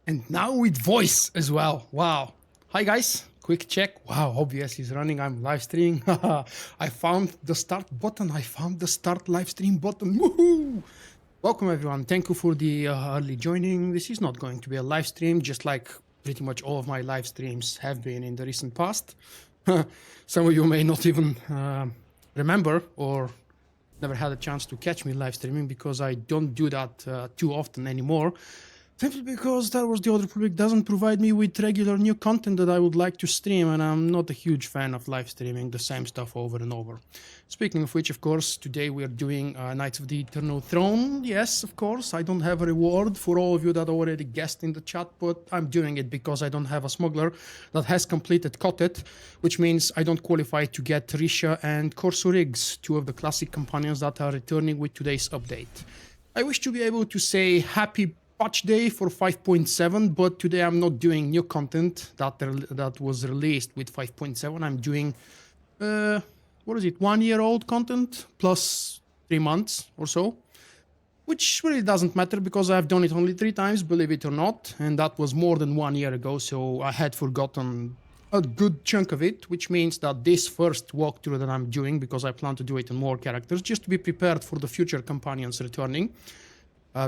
And now with voice as well. Wow. Hi guys, quick check. Wow, OBS is running. I'm live streaming. I found the start button. I found the start live stream button. Woohoo! Welcome everyone. Thank you for the early joining. This is not going to be a live stream, just like pretty much all of my live streams have been in the recent past. Some of you may not even remember or never had a chance to catch me live streaming because I don't do that too often anymore. Simply because Star Wars The Old Republic doesn't provide me with regular new content that I would like to stream, and I'm not a huge fan of live streaming the same stuff over and over. Speaking of which, of course, today we are doing Knights of the Eternal Throne. Yes, of course, I don't have a reward for all of you that already guessed in the chat, but I'm doing it because I don't have a smuggler that has completed KOTET, which means I don't qualify to get Risha and Corso Riggs, two of the classic companions that are returning with today's update. I wish to be able to say happy patch day for 5.7, but today I'm not doing new content that was released with 5.7. I'm doing, what is it, 1 year old content plus 3 months or so, which really doesn't matter because I've done it only 3 times, believe it or not, and that was more than 1 year ago, so I had forgotten a good chunk of it, which means that this first walkthrough that I'm doing, because I plan to do it on more characters, just to be prepared for the future companions returning.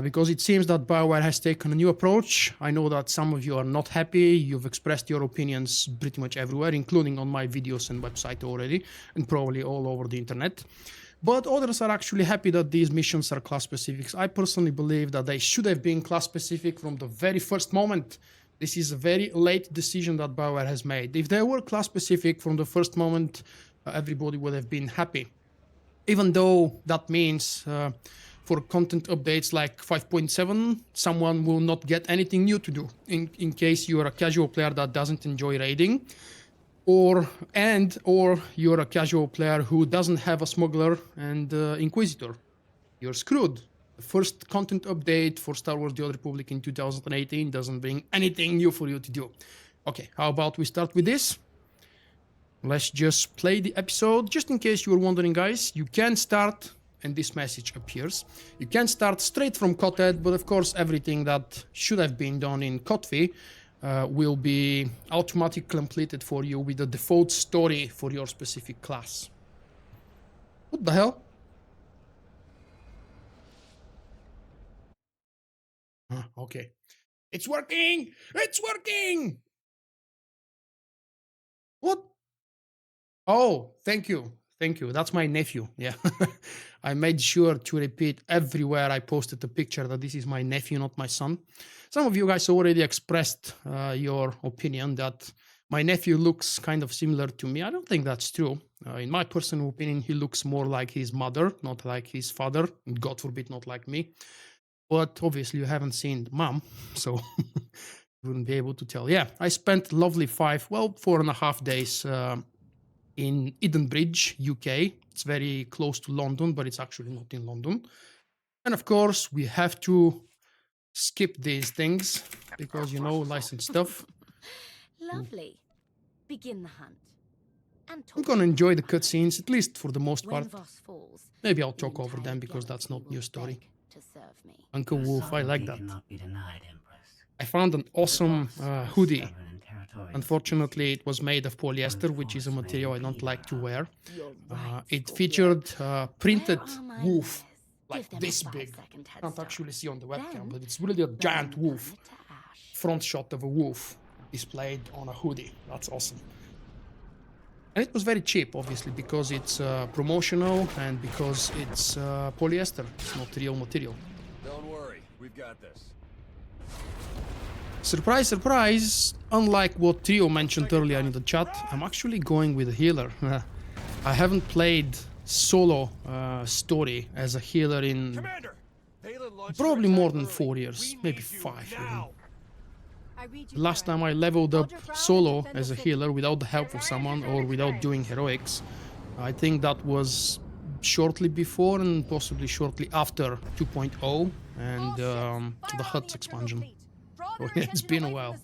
Because it seems that BioWare has taken a new approach. I know that some of you are not happy. You've expressed your opinions pretty much everywhere, including on my videos and website already, and probably all over the internet. But others are actually happy that these missions are class specific. I personally believe that they should have been class specific from the very first moment. This is a very late decision that BioWare has made. If they were class specific from the first moment, everybody would have been happy. Even though that means for content updates like 5.7, someone will not get anything new to do in case you're a casual player that doesn't enjoy raiding, or you're a casual player who doesn't have a smuggler and inquisitor. You're screwed. The first content update for Star Wars The Old Republic in 2018 doesn't bring anything new for you to do. Okay, how about we start with this? Let's just play the episode. Just in case you were wondering, guys, you can start, and this message appears. You can start straight from KOTET, but of course everything that should have been done in KOTFI will be automatically completed for you with the default story for your specific class. What the hell? Okay. It's working! It's working! What? Oh, thank you. Thank you. That's my nephew. Yeah. I made sure to repeat everywhere I posted a picture that this is my nephew, not my son. Some of you guys already expressed your opinion that my nephew looks kind of similar to me. I don't think that's true. In my personal opinion, he looks more like his mother, not like his father. God forbid, not like me. But obviously you haven't seen mom, so you wouldn't be able to tell. Yeah, I spent lovely 4.5 days in Edenbridge, UK. It's very close to London, but it's actually not in London. And of course, we have to skip these things because, you know, licensed stuff. Lovely. Begin the hunt. And I'm gonna enjoy the cutscenes, at least for the most part. Maybe I'll talk over them because that's not new story. Uncle Wolf, I like that. I found an awesome hoodie. Unfortunately, it was made of polyester, which is a material I don't like to wear. It featured printed wolf, like this big. Can't actually see on the webcam, but it's really a giant wolf. Front shot of a wolf displayed on a hoodie. That's awesome. And it was very cheap, obviously, because it's promotional and because it's polyester. It's not real material. Don't worry, we've got this. Surprise, surprise! Unlike what Trio mentioned earlier in the chat, I'm actually going with a healer. I haven't played solo story as a healer in probably more than 4 years, maybe 5 even. The last time I leveled up solo as a healer without the help of someone or without doing heroics, I think that was shortly before and possibly shortly after 2.0 and the HUT's expansion. So it's been a while.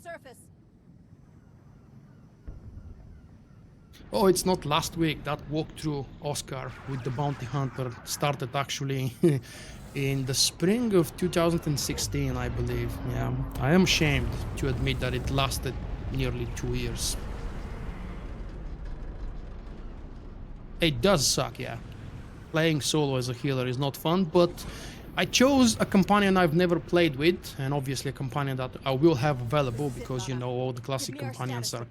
Oh, it's not last week. That walkthrough, Oscar, with the bounty hunter started actually in the spring of 2016, I believe. Yeah, I am ashamed to admit that it lasted nearly 2 years. It does suck, yeah. Playing solo as a healer is not fun, but I chose a companion I've never played with, and obviously a companion that I will have available because, you know, all the classic companions are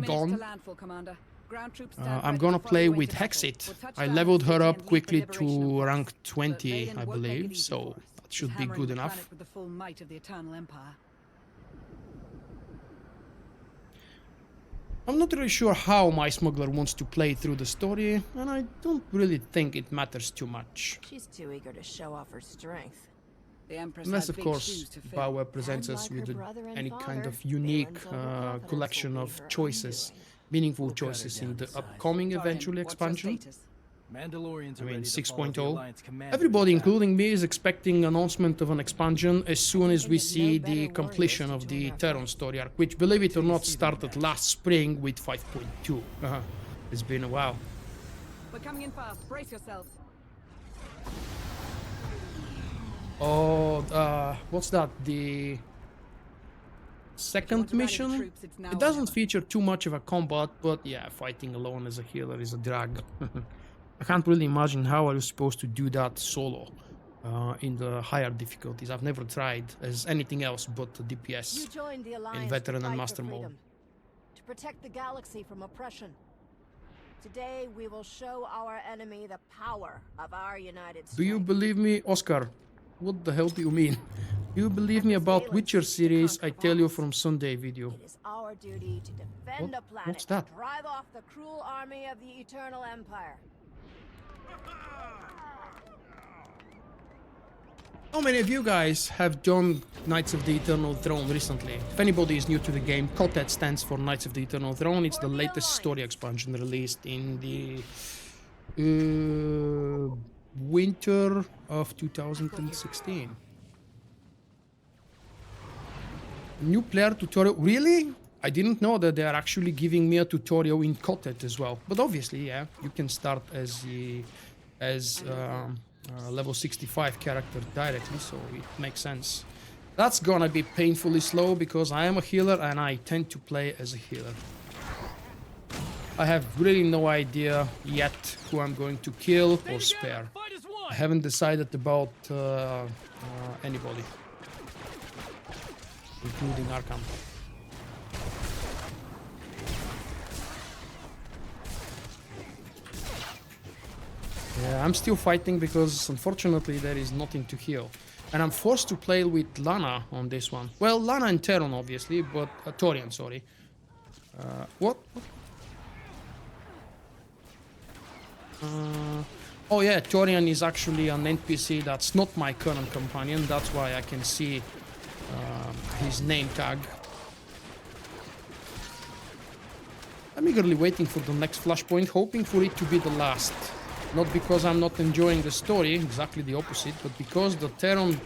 gone. I'm gonna play with Hexit. I leveled her up quickly to rank 20, I believe, so that should be good enough. I'm not really sure how my smuggler wants to play through the story, and I don't really think it matters too much. She's too eager to show off her strength. Unless, of course, Bauer presents us with any kind of unique collection of choices, meaningful choices in the upcoming eventually expansion. Mandalorians I mean, ready to follow the 6.0. Alliance commander Everybody, to including me, is expecting announcement of an expansion as soon as we see the completion of the Terran story arc, which, believe it or not, started last spring with 5.2. It's been a while. We're coming in fast. Brace yourselves. Oh, what's that? The second mission? It doesn't feature too much of a combat, but yeah, fighting alone as a healer is a drag. I can't really imagine how I was supposed to do that solo in the higher difficulties. I've never tried as anything else but the DPS You joined the Alliance in veteran to and fight master for mode. freedom, to protect the galaxy from oppression. Today we will show our enemy the power of our united strength. Do you believe me, Oscar? What the hell do you mean? Do you believe me about Witcher series I tell you from Sunday video? It is our duty to defend a planet what's that? and drive off the cruel army of the Eternal Empire. How many of you guys have done Knights of the Eternal Throne recently? If anybody is new to the game, KOTET stands for Knights of the Eternal Throne. It's the latest story expansion released in the winter of 2016. New player tutorial. Really? I didn't know that they are actually giving me a tutorial in KOTET as well. But obviously, yeah, you can start as level 65 character directly, so it makes sense. That's gonna be painfully slow because I am a healer and I tend to play as a healer. I have really no idea yet who I'm going to kill or spare. I haven't decided about anybody, including Arkham. Yeah, I'm still fighting because unfortunately there is nothing to heal. And I'm forced to play with Lana on this one. Well, Lana and Terran obviously, but Torian, sorry. What? Oh yeah, Torian is actually an NPC that's not my current companion. That's why I can see his name tag. I'm eagerly waiting for the next flashpoint, hoping for it to be the last. Not because I'm not enjoying the story, exactly the opposite, but because the Terran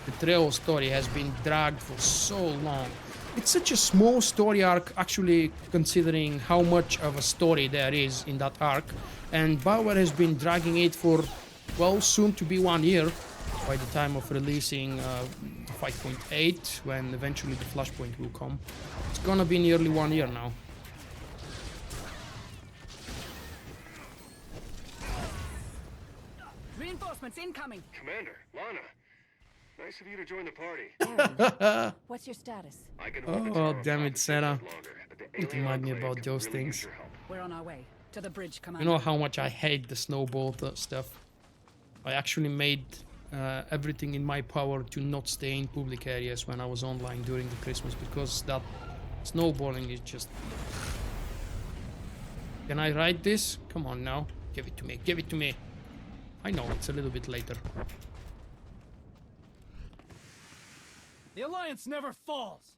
betrayal story has been dragged for so long. It's such a small story arc, actually, considering how much of a story there is in that arc. And Bauer has been dragging it for, well, soon to be 1 year, by the time of releasing 5.8, when eventually the flashpoint will come. It's gonna be nearly 1 year now. Reinforcements incoming. Commander, Lana. Nice of you to join the party. What's your status? I can hold the Oh, Terror damn it, hostage Sarah. longer, but the Don't alien remind me enclave about could those really use things. your help. We're on our way to the bridge, Commander. You know how much I hate the snowball stuff. I actually made everything in my power to not stay in public areas when I was online during the Christmas, because that snowballing is just... Can I ride this? Come on now. Give it to me. Give it to me. I know, it's a little bit later. The Alliance never falls.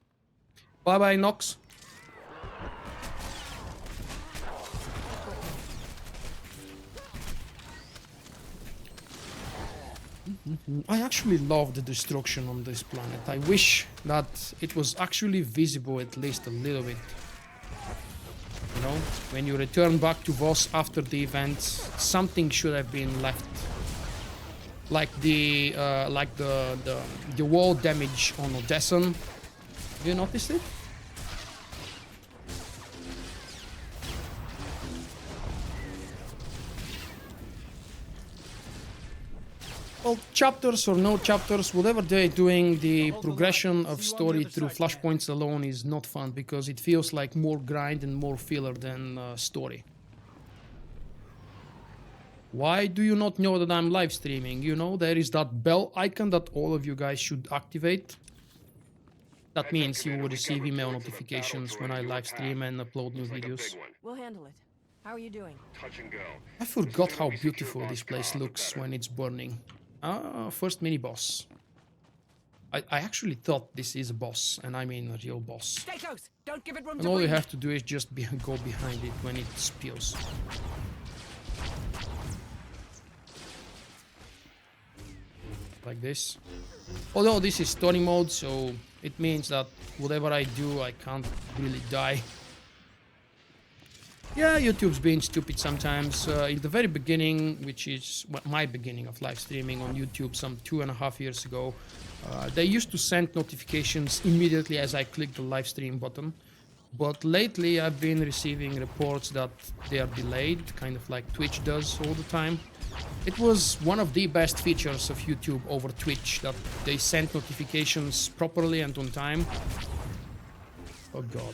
Bye-bye, Nox. I actually love the destruction on this planet. I wish that it was actually visible at least a little bit. You know, when you return back to Voss after the event, something should have been left. Like the wall damage on Odesson. Have you noticed it? Well, chapters or no chapters, whatever they're doing, the progression of story through flashpoints alone is not fun because it feels like more grind and more filler than story. Why do you not know that I'm live streaming? You know, there is that bell icon that all of you guys should activate. That means you will receive email notifications when I live stream and upload new videos. We'll handle it. How are you doing? Touch and go. I forgot how beautiful this place looks when it's burning. First mini boss. I actually thought this is a boss, and I mean a real boss. Stay close. Don't give it room And to all you breathe. have to do is just go behind it when it spews. Like this. Although this is story mode, so it means that whatever I do, I can't really die. Yeah, YouTube's being stupid sometimes. In the very beginning, which is my beginning of live streaming on YouTube some 2.5 years ago, they used to send notifications immediately as I click the live stream button. But lately I've been receiving reports that they are delayed, kind of like Twitch does all the time. It was one of the best features of YouTube over Twitch, that they sent notifications properly and on time. Oh god.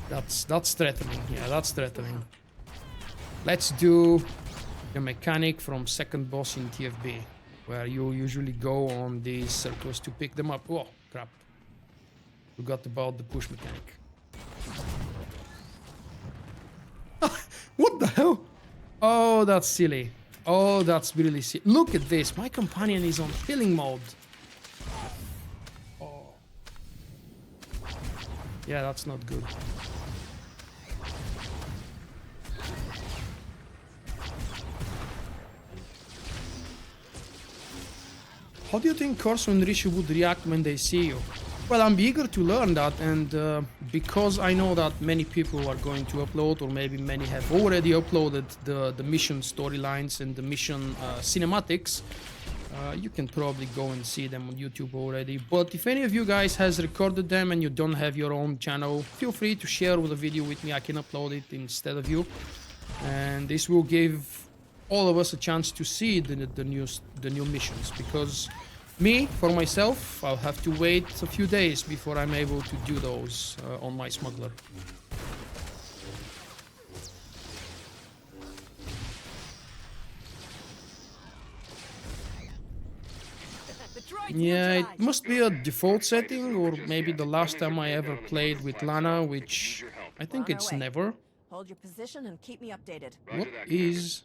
That's threatening. Yeah, that's threatening. Let's do the mechanic from second boss in TFB, where you usually go on these circles to pick them up. Oh, crap. Forgot about the push mechanic. What the hell? Oh, that's silly. Oh, that's really silly. Look at this. My companion is on healing mode. Oh. Yeah, that's not good. How do you think Corso and Rishi would react when they see you? Well, I'm eager to learn that, and because I know that many people are going to upload, or maybe many have already uploaded the mission storylines and the mission cinematics, you can probably go and see them on YouTube already. But if any of you guys has recorded them and you don't have your own channel, feel free to share the video with me. I can upload it instead of you, and this will give all of us a chance to see the new missions, because me, for myself, I'll have to wait a few days before I'm able to do those on my Smuggler. Yeah, it must be a default setting, or maybe the last time I ever played with Lana, which I think it's never. Hold your position and keep me updated. What is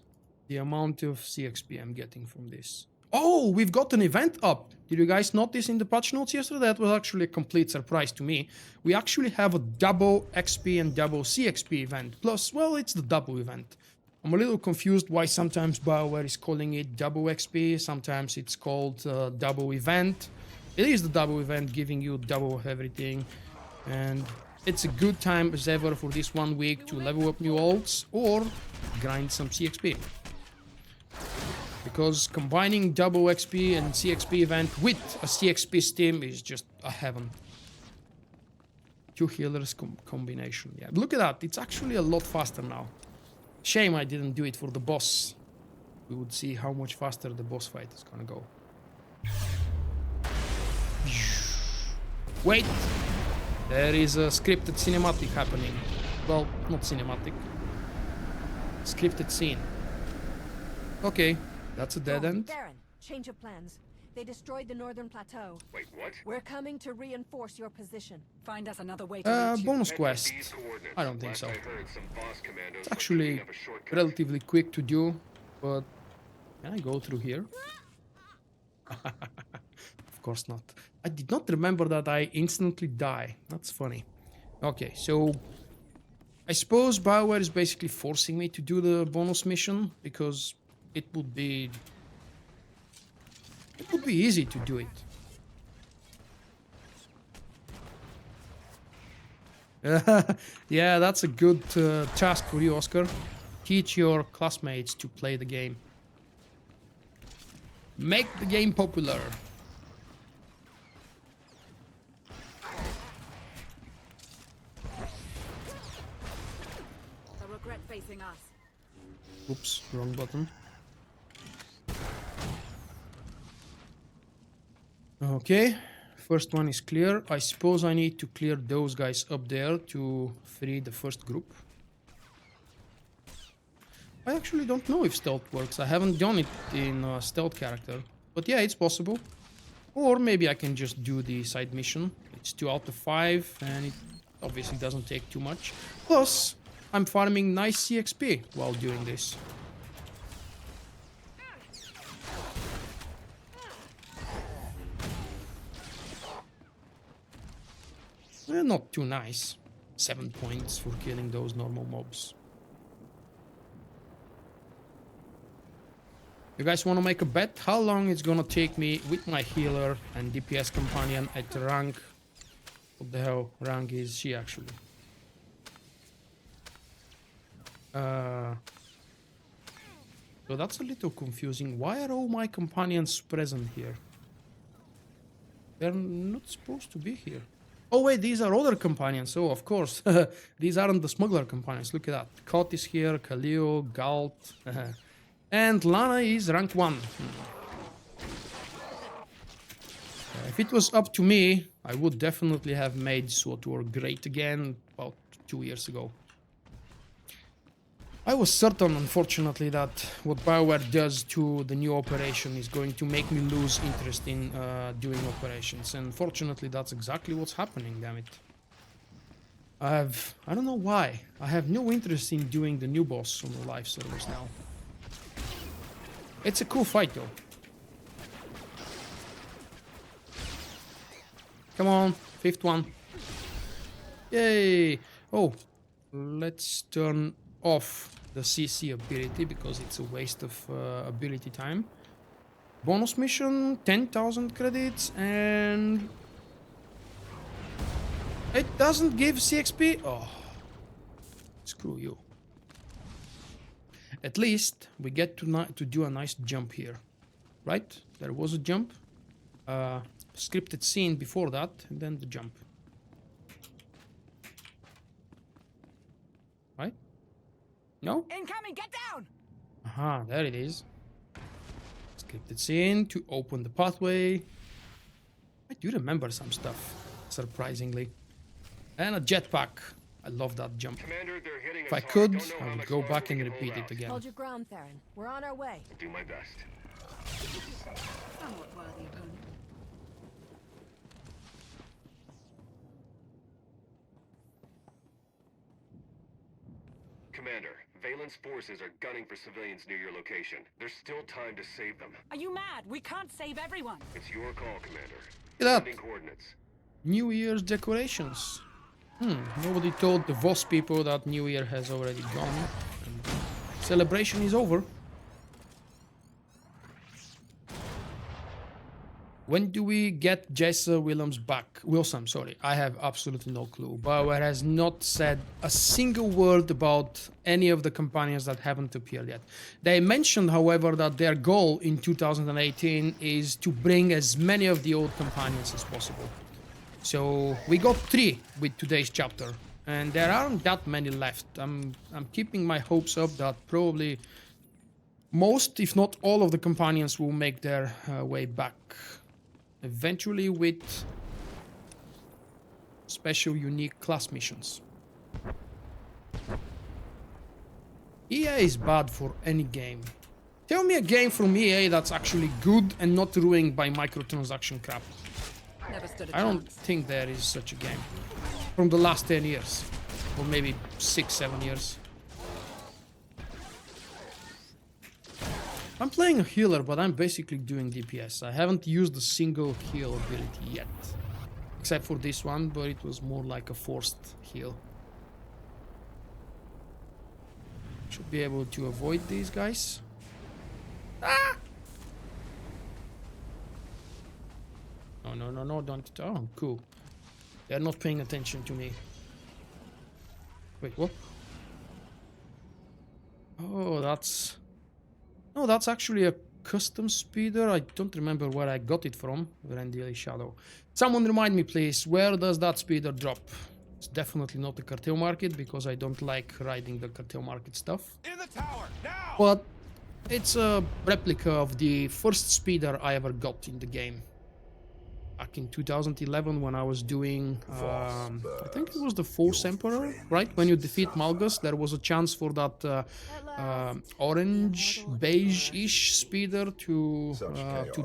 the amount of CXP I'm getting from this? Oh, we've got an event up. Did you guys notice in the patch notes yesterday? That was actually a complete surprise to me. We actually have a double XP and double CXP event. Plus, well, it's the double event. I'm a little confused why sometimes BioWare is calling it double XP, sometimes it's called double event. It is the double event, giving you double of everything. And it's a good time as ever for this 1 week to level up new ults or grind some CXP. Because combining double XP and CXP event with a CXP Steam is just a heaven. Two healers combination. Yeah, look at that. It's actually a lot faster now. Shame I didn't do it for the boss. We would see how much faster the boss fight is gonna go. Wait! There is a scripted cinematic happening. Well, not cinematic. Scripted scene. Okay. That's a dead end. Darren, change of plans. They destroyed the northern plateau. Wait, what? We're coming to reinforce your position. Find us another way to reach you. Bonus Head to quest. these coordinates. I don't think Last so. I heard, some boss commandos It's were actually picking up a shortcut. relatively quick to do, but can I go through here? Of course not. I did not remember that I instantly die. That's funny. Okay, so I suppose BioWare is basically forcing me to do the bonus mission because it would be easy to do it. Yeah, that's a good task for you, Oscar. Teach your classmates to play the game. Make the game popular. I regret facing us. Oops, wrong button. Okay, first one is clear. I suppose I need to clear those guys up there to free the first group. I actually don't know if stealth works. I haven't done it in a stealth character. But yeah, it's possible. Or maybe I can just do the side mission. It's 2 out of 5 and it obviously doesn't take too much. Plus, I'm farming nice CXP while doing this. Not too nice. 7 points for killing those normal mobs. You guys want to make a bet? How long it's gonna take me with my healer and DPS companion at rank? What the hell rank is she actually? So that's a little confusing. Why are all my companions present here? They're not supposed to be here. Oh wait, these are other companions. Oh, of course. These aren't the smuggler companions. Look at that. KOTET is here, Khalil, Galt. And Lana is rank 1. If it was up to me, I would definitely have made SWTOR great again about 2 years ago. I was certain, unfortunately, that what BioWare does to the new operation is going to make me lose interest in doing operations. And fortunately, that's exactly what's happening, damn it. I don't know why. I have no interest in doing the new boss on the live servers now. It's a cool fight, though. Come on, 5th one. Yay! Oh, let's turn off the CC ability because it's a waste of ability time. Bonus mission, 10,000 credits, and it doesn't give CXP. Oh, screw you. At least we get to do a nice jump here, right? There was a jump, scripted scene before that, and then the jump. Right? No? Incoming, get down! Aha, there it is. Scripted scene to open the pathway. I do remember some stuff, surprisingly. And a jetpack. I love that jump. Commander, they're hitting If I us hard. could, Don't know I how would much go longer back we and can repeat hold it out. again. Hold your ground, Theron. We're on our way. I'll do my best. Somewhat worthy opponent. Commander, Valen's forces are gunning for civilians near your location. There's still time to save them. Are you mad? We can't save everyone. It's your call, Commander. Look at Sending that. coordinates. New Year's decorations. Nobody told the Voss people that New Year has already gone. And celebration is over. When do we get Jessa Wilson, sorry. I have absolutely no clue. BioWare has not said a single word about any of the companions that haven't appeared yet. They mentioned, however, that their goal in 2018 is to bring as many of the old companions as possible. So we got 3 with today's chapter, and there aren't that many left. I'm keeping my hopes up that probably most, if not all, of the companions will make their way back. Eventually with special unique class missions. EA is bad for any game. Tell me a game from EA that's actually good and not ruined by microtransaction crap. Never stood a I don't chance. think there is such a game. From the last 10 years. Or maybe 6-7 years. I'm playing a healer, but I'm basically doing DPS. I haven't used a single heal ability yet. Except for this one, but it was more like a forced heal. Should be able to avoid these guys. Ah! No, don't. Oh, cool. They're not paying attention to me. Wait, what? Oh, that's... No, that's actually a custom speeder. I don't remember where I got it from. Randy Shadow. Someone remind me, please. Where does that speeder drop? It's definitely not the cartel market because I don't like riding the cartel market stuff. In the tower now. But it's a replica of the first speeder I ever got in the game. Back in 2011 when I was doing, I think it was the False Emperor, right? When you defeat Malgus, there was a chance for that orange, beige-ish speeder to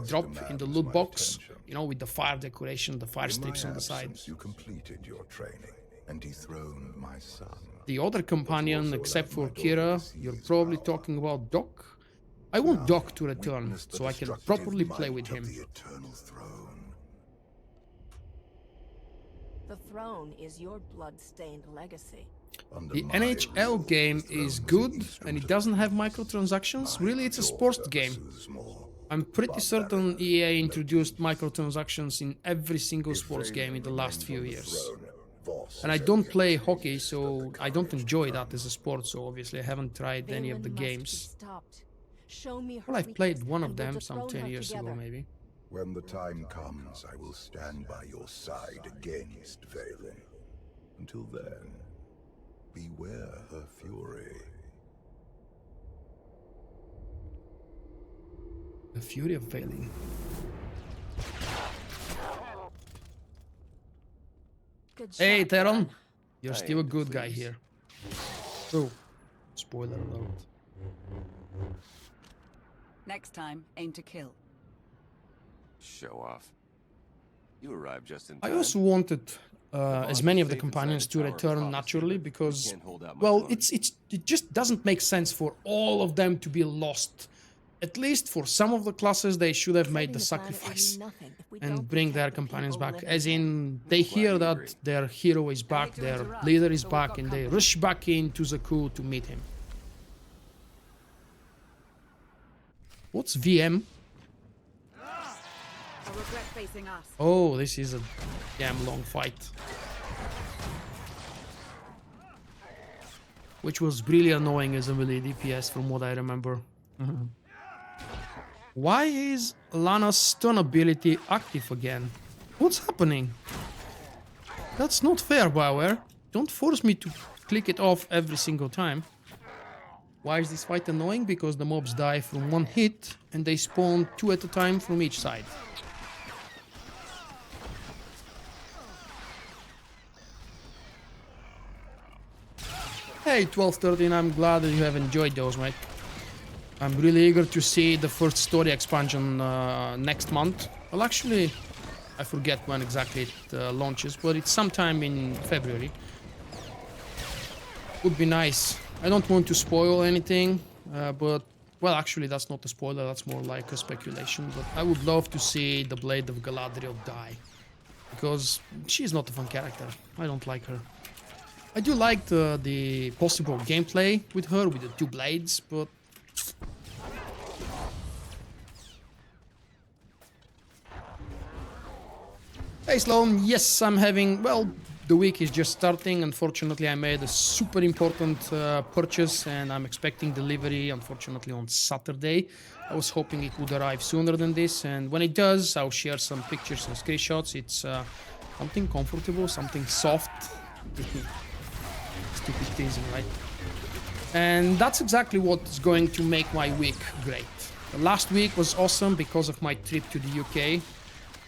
drop in the loot box. You know, with the fire decoration, the fire strips on the side. You completed your training and dethroned my son. The other companion, except for Kira, you're probably talking about Doc. I want Doc to return, so I can properly play with him. The throne is your blood-stained legacy. The NHL game is good, and it doesn't have microtransactions. Really, it's a sports game. I'm pretty certain EA introduced microtransactions in every single sports game in the last few years. And I don't play hockey, so I don't enjoy that as a sport, so obviously I haven't tried any of the games. Well, I've played one of them some 10 years ago, maybe. When the time comes, I will stand by your side against Valen. Until then, beware her fury. The fury of Valen. Hey, Theron! You're still a good guy here. Oh, spoiler alert. Next time, aim to kill. Show off. You arrived just in I time. also wanted as many of the companions to return naturally because, well, it just doesn't make sense for all of them to be lost. At least for some of the classes, they should have made the sacrifice and bring their companions back. As in, they hear that their hero is back, their leader is back, and they rush back into Zaku to meet him. What's VM? I regret facing us. Oh, this is a damn long fight. Which was really annoying as a melee DPS from what I remember. Why is Lana's stun ability active again? What's happening? That's not fair, BioWare. Don't force me to click it off every single time. Why is this fight annoying? Because the mobs die from one hit and they spawn 2 at a time from each side. Hey, 1213, I'm glad that you have enjoyed those, mate. I'm really eager to see the first story expansion next month. Well, actually, I forget when exactly it launches, but it's sometime in February. Would be nice. I don't want to spoil anything, but, well, actually, that's not a spoiler, that's more like a speculation, but I would love to see the Blade of Galadriel die, because she's not a fun character. I don't like her. I do like the possible gameplay with her, with the 2 blades, but... Hey Sloan, yes, I'm having, well, the week is just starting. Unfortunately, I made a super important purchase and I'm expecting delivery, unfortunately, on Saturday. I was hoping it would arrive sooner than this, and when it does, I'll share some pictures and screenshots. It's something comfortable, something soft. Stupid teasing, right? And that's exactly what's going to make my week great. The last week was awesome because of my trip to the UK.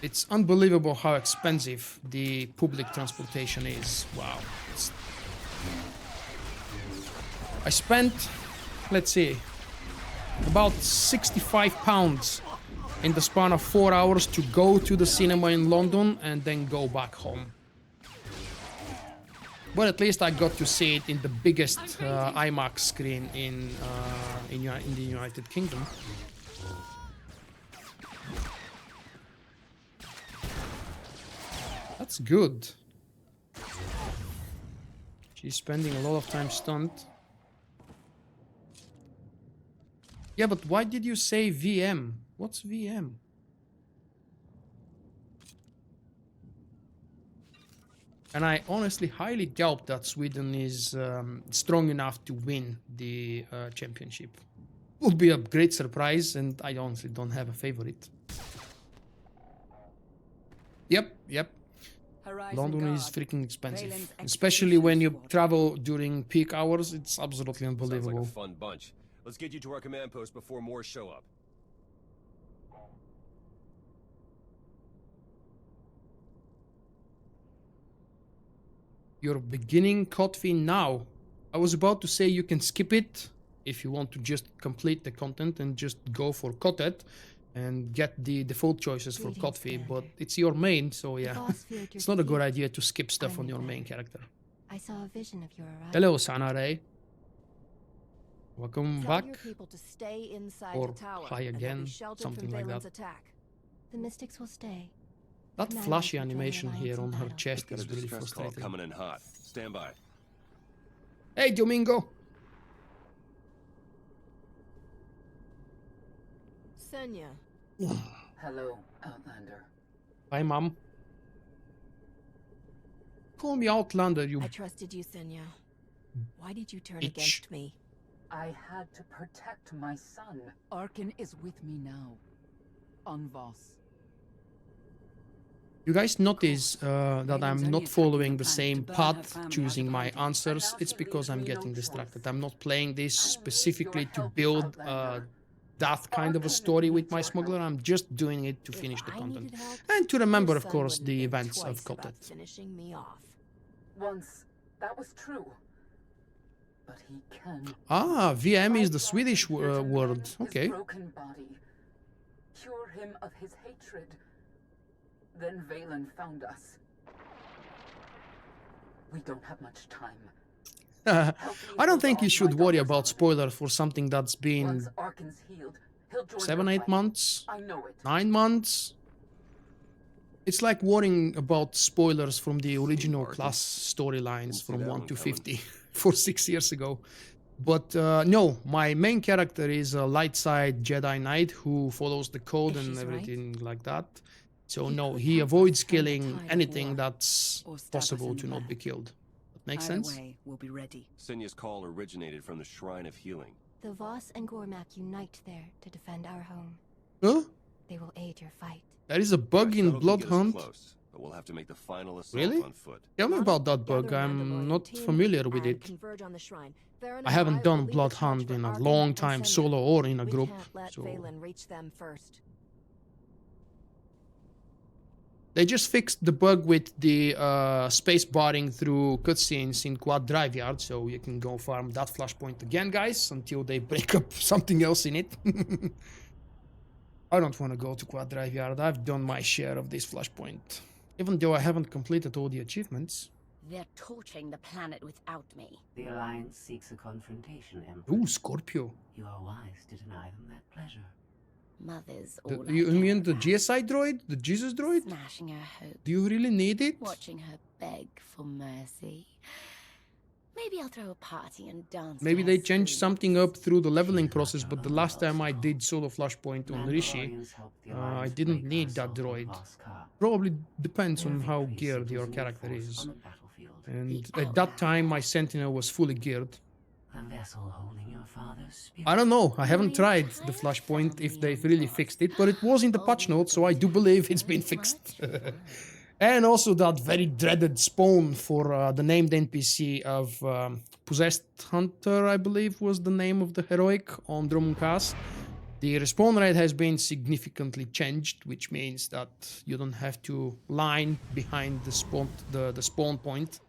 It's unbelievable how expensive the public transportation is. Wow. I spent, let's see, about £65 in the span of 4 hours to go to the cinema in London and then go back home. But at least I got to see it in the biggest IMAX screen in the United Kingdom. That's good. She's spending a lot of time stunned. Yeah, but why did you say VM? What's VM? And I honestly highly doubt that Sweden is strong enough to win the championship. Would be a great surprise, and I honestly don't have a favorite. Yep. Horizon London is Guard. freaking expensive, Valen's especially when you execution squad. travel during peak hours. It's absolutely Sounds like unbelievable. a fun bunch. Let's get you to our command post before more show up. You're beginning KOTET now. I was about to say you can skip it if you want to just complete the content and just go for KOTET and get the default choices for Greetings, KOTET, but Commander. it's your main, so yeah. boss feared your It's not a good defeat. idea to skip stuff I on knew your that. main character. I saw a vision of your arrival. Hello, Sanare. Welcome Tell back. your people to stay inside Or the tower. hi and they'll again, be sheltered something from like Valen's that. attack. The mystics will stay. That Commanders flashy will join the animation Alliance here in on her battle. chest Got a is really distress call frustrating. coming in hot. Stand by. Hey, Domingo! Senya, Hello, Outlander. Hi, Mom. Call me Outlander, you I trusted you, Senya. Why did you turn bitch. against me? I had to protect my son. Arkin is with me now. On Voss. You guys notice that Raiden's I'm only not attacking following the the plan same to burn her path, family choosing out of my hiding. answers. And now It's she because leaves I'm me no getting choice. distracted. I'm not playing this I need specifically your to help, build Outlander. that kind of a Arkin story with needs my your smuggler. help. I'm just doing it to If finish the I content. needed help, And to your remember, of son course, wouldn't the think events of twice about KOTET. finishing me off. Once, that was true. But he can. Ah, VM is the Fight Swedish Arkin here to word. mend his Okay. broken body. Cure him of his hatred. Then Valen found us. We don't have much time. I don't think you should worry about spoilers for something that's Once been Arkin's healed, he'll join 7, the 8 fight. months, I know it. 9 months. It's like worrying about spoilers from the original Arkin. class storylines Didn't see from that 1 one to coming. 50 for 6 years ago. But no, my main character is a light side Jedi Knight who follows the code If and she's right, everything like that. So he no, could he help us avoids turn the killing tide of anything war. that's Or stab us possible in to the not be back. killed. That makes Either sense? way, we'll be ready. Senya's call originated from the Shrine of Healing. The Voss and Gormak unite there to defend our home. Huh? They will aid your fight. There is a bug in Shuttle can Blood get us Hunt. close, but we'll have to make the final assault Really? on foot. Tell me about that Gather bug. a I'm Mandalorian not team familiar with and it. converge on the shrine. Varen I and haven't will done lead the Blood charge Hunt for in a Arkin long and time, Senya. solo or in a We group. can't let So Valen reach them first. they just fixed the bug with the space barring through cutscenes in Quad Drive Yard, so you can go farm that flashpoint again, guys, until they break up something else in it. I don't want to go to Quad Drive Yard. I've done my share of this flashpoint, even though I haven't completed all the achievements. They're torching the planet without me. The Alliance seeks a confrontation, Emperor. Ooh, Scorpio. You are wise to deny them that pleasure. Mother's The- all I you care mean the about. GSI droid? The Jesus droid? Smashing her hope, Do you really need it? watching her beg for mercy. Maybe I'll throw a party and dance. to Maybe her they changed screams. something up through the leveling process, but the last time I did solo flashpoint on Rishi, Mandalorians helped the I Alliance didn't break need our that assault on droid. Voskar. Probably depends Their on how victory geared your signals character new force is. on the battlefield. And The at that time, my Sentinel was fully geared. A vessel holding your father's spirit. I don't know, I haven't My tried the entire flashpoint if family they've on really board. fixed it, but it was in the patch Oh, notes, so I do believe it's been so fixed. much fun. And also that very dreaded spawn for the named NPC of Possessed Hunter, I believe was the name of the heroic on Dromungkas. The respawn rate has been significantly changed, which means that you don't have to line behind the spawn point.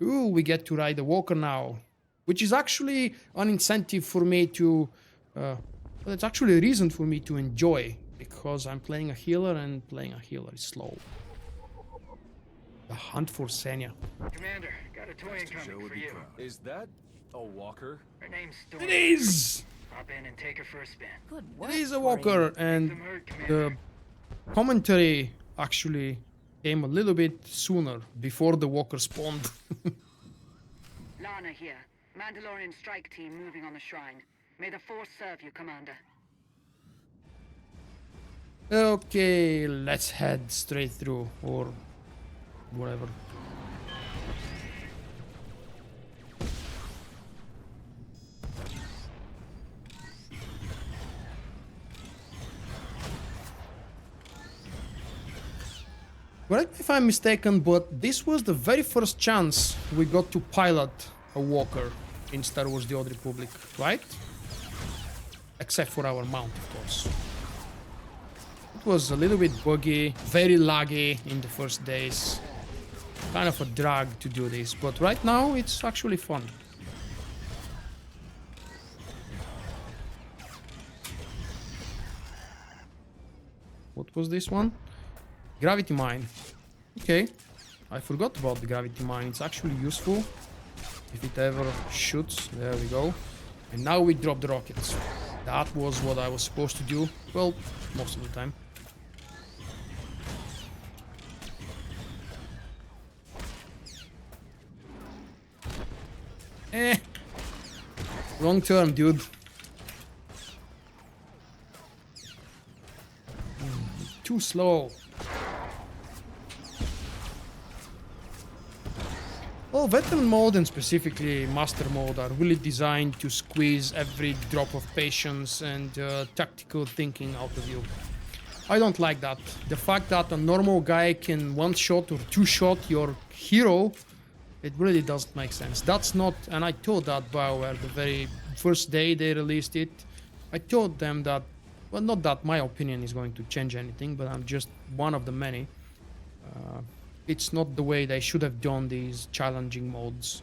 Ooh, we get to ride a walker now, which is actually an incentive for me to... well, it's actually a reason for me to enjoy, because I'm playing a healer and playing a healer is slow. The hunt for Senya. Commander, got a toy incoming for you. Is that a walker? Her name's Storm. It is! Hop in and take her for a spin. Good It work. is a Flame. walker, and Them heard, the Commander. commentary actually came a little bit sooner, before the walker spawned. Lana here. Mandalorian strike team moving on the shrine. May the Force serve you, Commander. Okay, let's head straight through, or whatever. Correct me if I'm mistaken, but this was the very first chance we got to pilot a walker in Star Wars The Old Republic, right? Except for our mount, of course. It was a little bit buggy, very laggy in the first days. Kind of a drag to do this, but right now it's actually fun. What was this one? Gravity mine. Okay. I forgot about the gravity mine. It's actually useful if it ever shoots. There we go. And now we drop the rockets. That was what I was supposed to do. Well, most of the time. Wrong turn, dude. Too slow. Well, veteran mode and specifically master mode are really designed to squeeze every drop of patience and tactical thinking out of you. I don't like that. The fact that a normal guy can one-shot or two-shot your hero, it really doesn't make sense. That's not, and I told that BioWare the very first day they released it. I told them that, well, not that my opinion is going to change anything, but I'm just one of the many. It's not the way they should have done these challenging modes.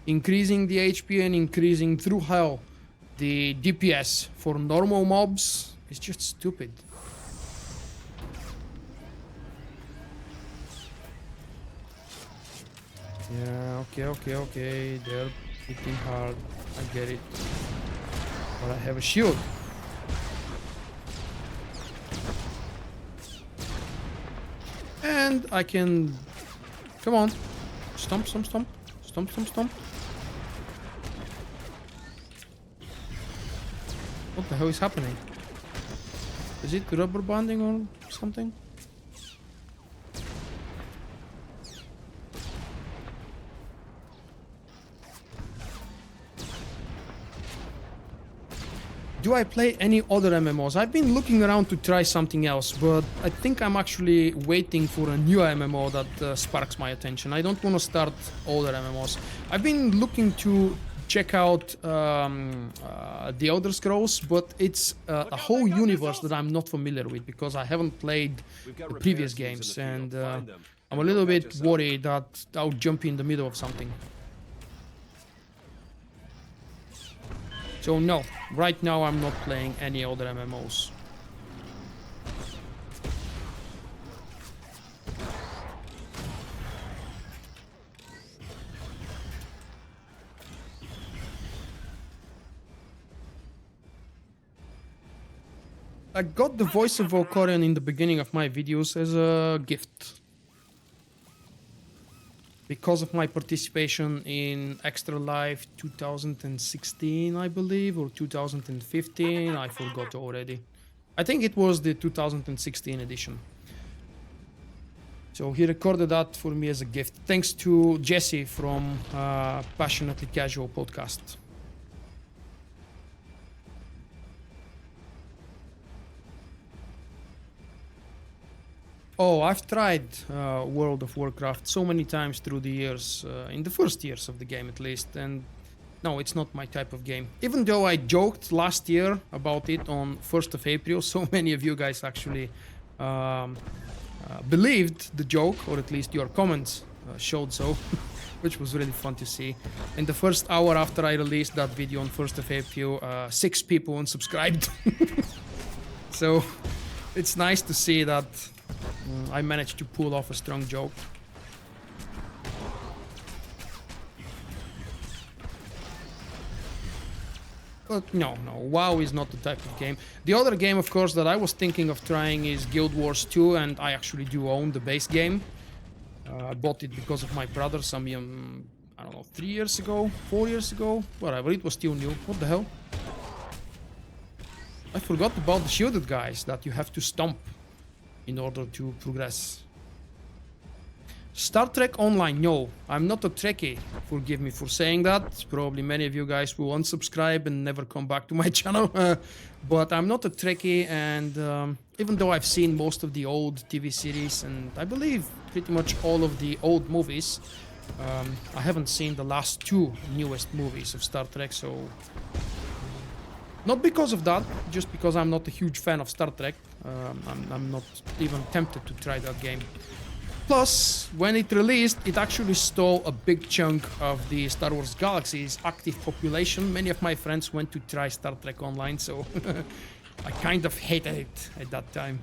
Increasing the HP and increasing through hell the DPS for normal mobs is just stupid. Yeah, okay. They're hitting hard. I get it. But I have a shield. And I can... Come on. Stomp. What the hell is happening? Is it rubber banding or something? Do I play any other MMOs? I've been looking around to try something else, but I think I'm actually waiting for a new MMO that sparks my attention. I don't want to start older MMOs. I've been looking to check out the Elder Scrolls, but it's a whole universe that I'm not familiar with because I haven't played the previous games, and I'm a little bit worried that I'll jump in the middle of something. So no, right now I'm not playing any other MMOs. I got the voice of Valkyrian in the beginning of my videos as a gift. Because of my participation in Extra Life 2016, I believe, or 2015, I forgot already. I think it was the 2016 edition. So he recorded that for me as a gift. Thanks to Jesse from Passionately Casual podcast. Oh, I've tried World of Warcraft so many times through the years, in the first years of the game at least, and no, it's not my type of game. Even though I joked last year about it on 1st of April, so many of you guys actually believed the joke, or at least your comments showed so, which was really fun to see. In the first hour after I released that video on 1st of April, 6 people unsubscribed. So it's nice to see that I managed to pull off a strong joke. But no, WoW is not the type of game. The other game, of course, that I was thinking of trying is Guild Wars 2, and I actually do own the base game. I bought it because of my brother some, I don't know, 3 years ago, 4 years ago, whatever, it was still new. What the hell? I forgot about the shielded guys that you have to stomp in order to progress. Star Trek Online, no, I'm not a Trekkie. Forgive me for saying that. Probably many of you guys will unsubscribe and never come back to my channel. But I'm not a Trekkie, and even though I've seen most of the old TV series and I believe pretty much all of the old movies, I haven't seen the last two newest movies of Star Trek, so... Not because of that, just because I'm not a huge fan of Star Trek. I'm not even tempted to try that game. Plus, when it released, it actually stole a big chunk of the Star Wars Galaxy's active population. Many of my friends went to try Star Trek Online, so I kind of hated it at that time.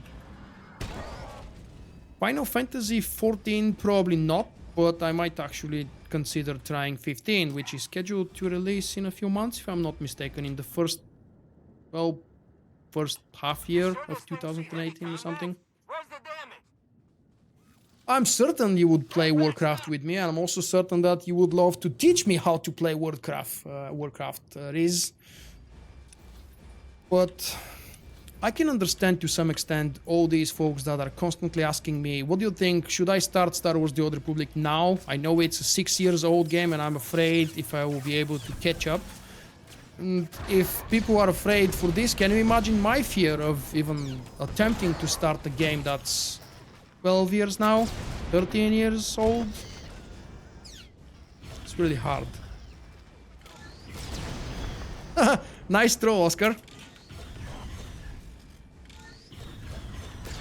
Final Fantasy 14, probably not, but I might actually consider trying 15, which is scheduled to release in a few months, if I'm not mistaken, in the first half year of 2018 or something. I'm certain you would play Warcraft with me, and I'm also certain that you would love to teach me how to play Warcraft, Riz. But I can understand to some extent all these folks that are constantly asking me, what do you think, should I start Star Wars The Old Republic now? I know it's a 6 years old game and I'm afraid if I will be able to catch up. And if people are afraid for this, can you imagine my fear of even attempting to start a game that's 12 years now, 13 years old? It's really hard. Nice throw, Oscar.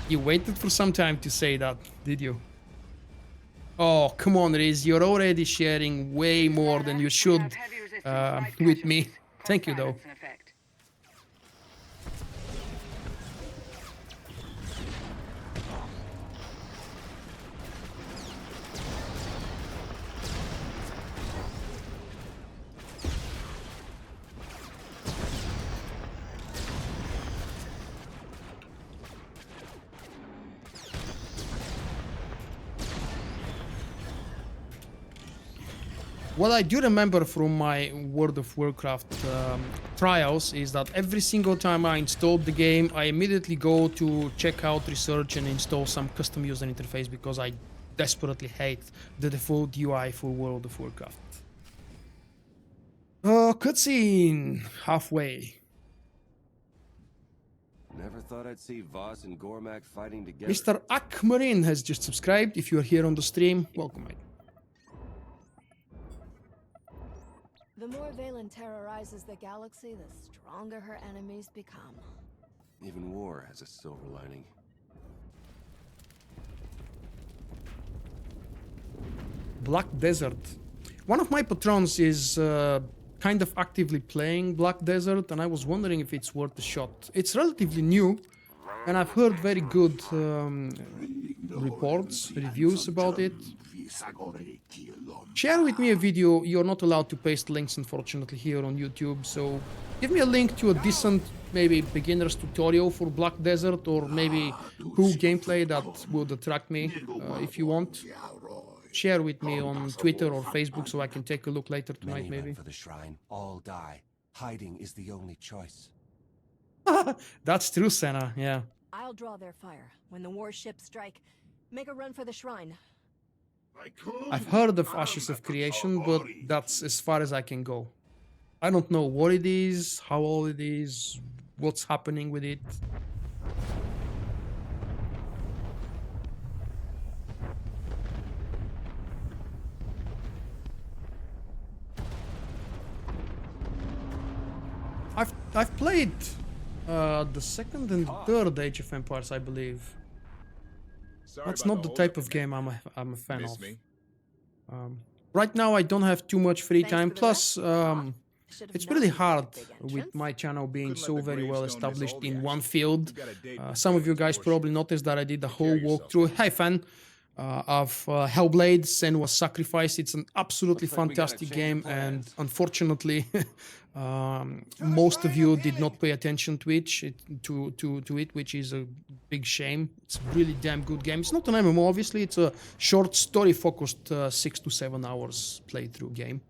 You waited for some time to say that, did you? Oh, come on, Riz, you're already sharing way more than you should with me. Thank you, though. What I do remember from my World of Warcraft trials is that every single time I installed the game, I immediately go to check out research and install some custom user interface because I desperately hate the default UI for World of Warcraft. Cutscene halfway. Never thought I'd see Voss and Gormak fighting together. Mr. Akmarin has just subscribed. If you're here on the stream, welcome, mate. The more Valen terrorizes the galaxy, the stronger her enemies become. Even war has a silver lining. Black Desert. One of my patrons is kind of actively playing Black Desert, and I was wondering if it's worth a shot. It's relatively new, and I've heard very good reviews about it. Share with me a video. You're not allowed to paste links, unfortunately, here on YouTube, so give me a link to a decent, maybe beginner's tutorial for Black Desert, or maybe cool gameplay that would attract me, if you want. Share with me on Twitter or Facebook so I can take a look later tonight, maybe. For the shrine, all die. Hiding is the only choice. That's true, Senna, yeah. I'll draw their fire. When the warships strike, make a run for the shrine. I've heard of Ashes of Creation, but that's as far as I can go. I don't know what it is, how old it is, what's happening with it. I've played the second and third Age of Empires, I believe. That's not the type of game I'm a fan of. Right now I don't have too much free time, plus it's really hard with my channel being so very well established in one field. Some of you guys probably noticed that I did the whole walkthrough, hi fan, of Hellblade, Senua's Sacrifice. It's an absolutely fantastic game, and unfortunately most of you did not pay attention to it, which is a big shame. It's a really damn good game. It's not an MMO, obviously. It's a short story-focused 6 to 7 hours playthrough game.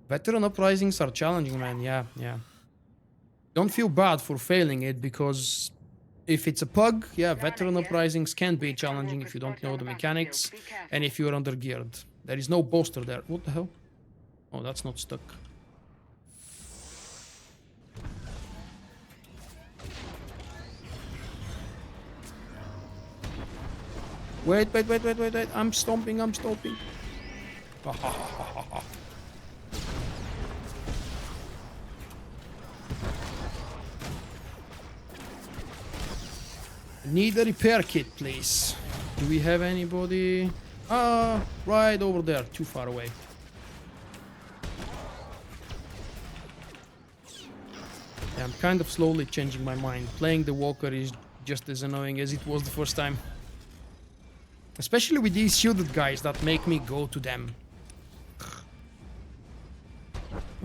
Veteran uprisings are challenging, man. Yeah. Don't feel bad for failing it, because If it's a pug, yeah, veteran uprisings can be challenging if you don't know the mechanics and if you're under-geared. There is no bolster there. What the hell? Oh, that's not stuck. Wait. I'm stomping. Need a repair kit, please. Do we have anybody? Right over there, too far away. Yeah, I'm kind of slowly changing my mind. Playing the Walker is just as annoying as it was the first time. Especially with these shielded guys that make me go to them.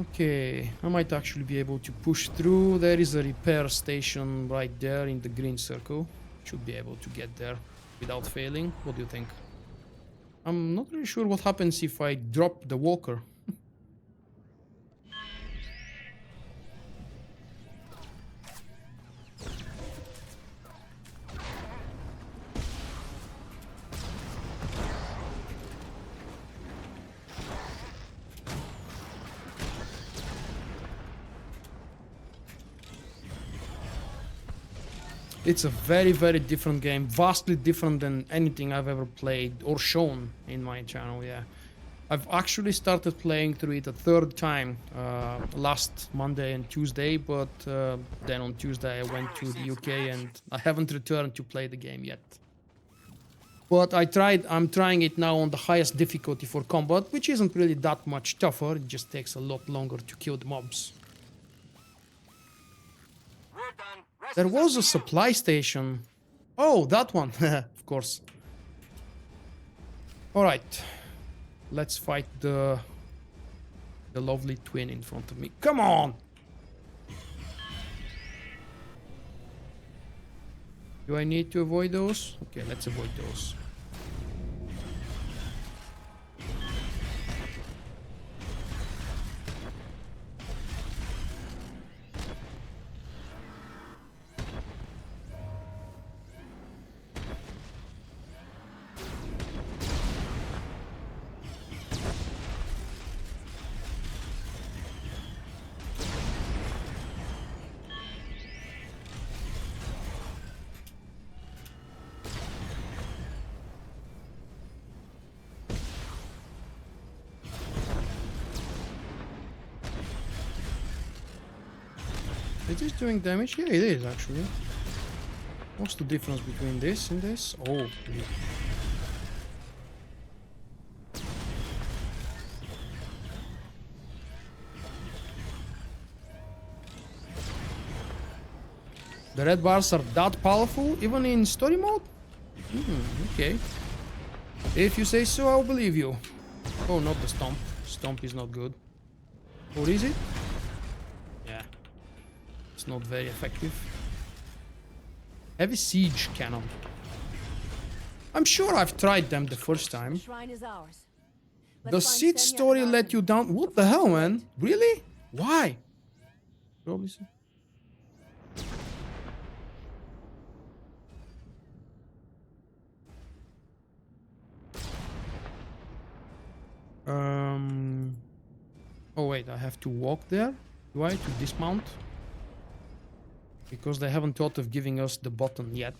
Okay, I might actually be able to push through. There is a repair station right there in the green circle. Should be able to get there without failing. What do you think? I'm not really sure what happens if I drop the Walker. It's a very, very different game. Vastly different than anything I've ever played or shown in my channel, yeah. I've actually started playing through it a third time last Monday and Tuesday, but then on Tuesday I went to the UK and I haven't returned to play the game yet. But I'm trying it now on the highest difficulty for combat, which isn't really that much tougher. It just takes a lot longer to kill the mobs. There was a supply station. Oh, that one. Of course. Alright. Let's fight the lovely twin in front of me. Come on! Do I need to avoid those? Okay, let's avoid those. Is this doing damage? Yeah, it is actually. What's the difference between this and this? Oh, yeah. The red bars are that powerful, even in story mode? Okay. If you say so, I'll believe you. Oh, not the stomp. Stomp is not good. Or is it? Yeah. It's not very effective. Heavy siege cannon. I'm sure I've tried them the first time. Shrine is ours. The seed story let you down. What the hell, man? Really? Why? Probably so. Oh wait, I have to walk there? Do I? To dismount? Because they haven't thought of giving us the button yet.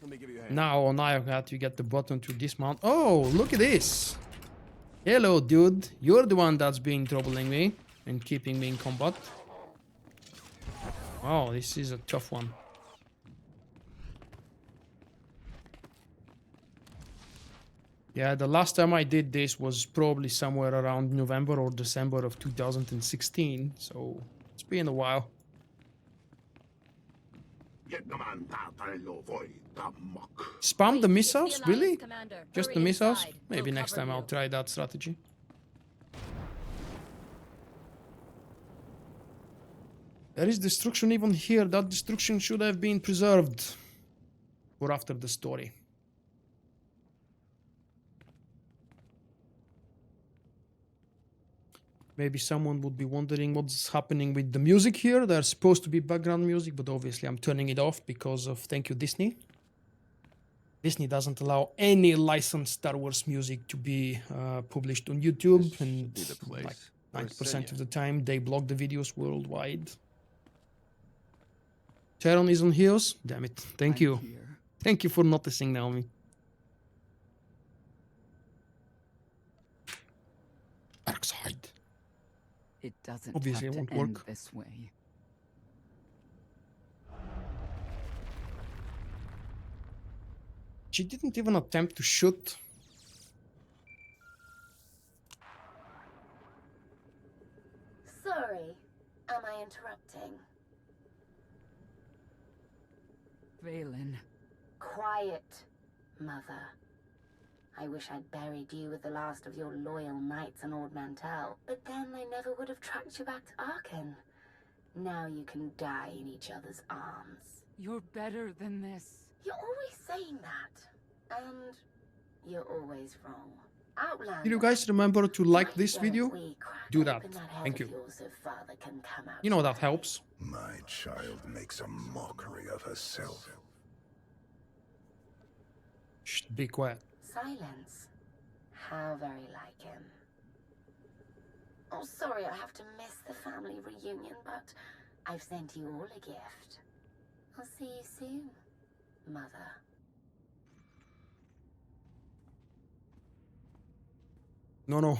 Let me give you a hand. Now on Iochat you get the button to dismount. Oh, look at this! Hello, dude. You're the one that's been troubling me and keeping me in combat. Oh, this is a tough one. Yeah, the last time I did this was probably somewhere around November or December of 2016, so it's been a while. Spam the missiles? Really? Just the missiles? Maybe next time I'll try that strategy. There is destruction even here. That destruction should have been preserved for after the story. Maybe someone would be wondering what's happening with the music here. There's supposed to be background music, but obviously I'm turning it off because of, thank you, Disney. Disney doesn't allow any licensed Star Wars music to be published on YouTube, This and should be the like place. 90% of the time they block the videos worldwide. Sharon is on heels. Damn it. Thank you. Thank you for noticing, Naomi. Dark side. It doesn't Obviously, have it won't to end work. this way. She didn't even attempt to shoot. Sorry, am I interrupting? Valen. Quiet, Mother. I wish I'd buried you with the last of your loyal knights in Ord Mantell, but then I never would have tracked you back to Arkan. Now you can die in each other's arms. You're better than this. You're always saying that, and you're always wrong. Outlander. Did you guys remember to like why this don't video? we crack Do that. open head Thank of you. yours so Father can come out You know that to helps. My child makes a mockery of herself. Shh, be quiet. Silence. How very like him. Oh, sorry, I have to miss the family reunion, but I've sent you all a gift. I'll see you soon, Mother. No,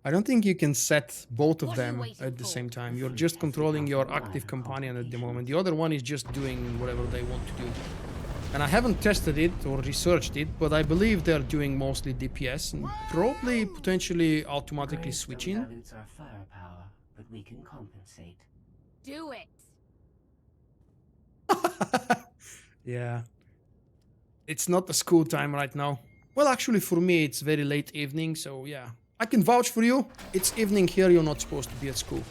I don't think you can set both of What are you them waiting at the for? same time. You're just controlling your active companion at the moment. The other one is just doing whatever they want to do. And I haven't tested it or researched it, but I believe they're doing mostly DPS and probably potentially automatically switching. Dilutes our firepower, but we can compensate. Do it! Yeah. It's not the school time right now. Well, actually, for me, it's very late evening, so yeah. I can vouch for you. It's evening here, you're not supposed to be at school.